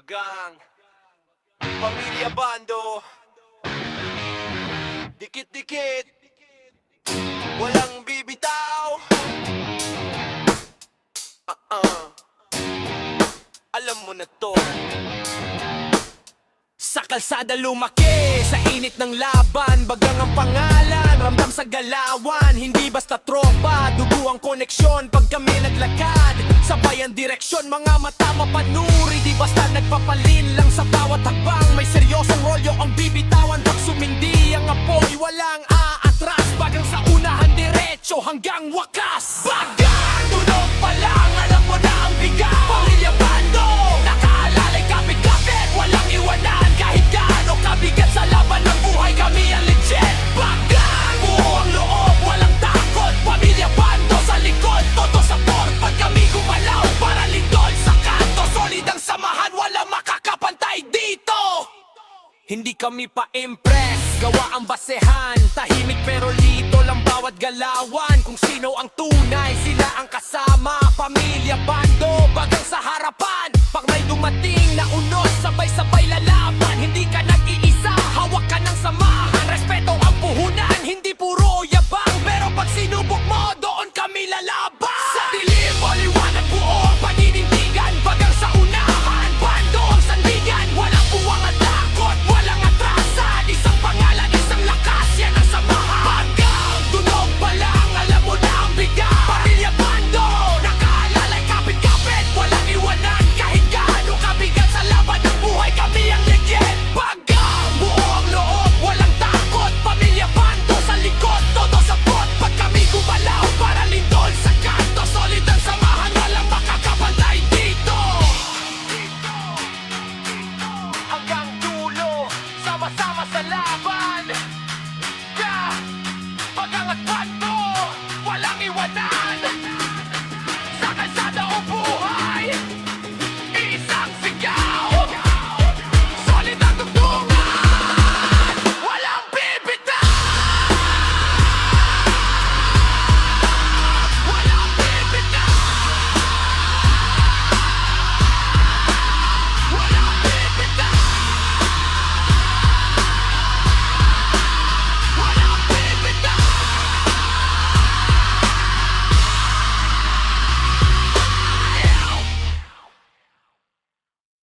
Bagang Pamilya Bando, dikit-dikit, walang bibitaw. Alam mo na to. Sa kalsada lumaki, sa init ng laban, bagang ang pangalan, ramdam sa galawan. Hindi basta tropa, dugo ang koneksyon pag kami naglakad. Sabay ang direksyon, mga mata mapanuri. Di basta nagpapalin lang sa bawat hakbang. May seryosong rolyo ang bibitawan. Pag sumindi ang apoy, walang aatras. Bagang sa unahan, diretso hanggang wakas. Bagang tunog pa lang, alam mo na ang bigat. Pamilya Bando, nakaalalay kapit-kapit, walang iwanan. Kahit gaano kabigat sa laban ng buhay, kami ang legit. Bagang buo ang loob, walang takot. Pamilya Bando sa likod, toto sa port. Pag kami gumalaw, para lindol sa kanto. Solid ang samahan, walang makakapantay dito. Hindi kami pa-impress, gawa ang basehan. Tahimik pero lito lang bawat galawan. Kung sino ang tunay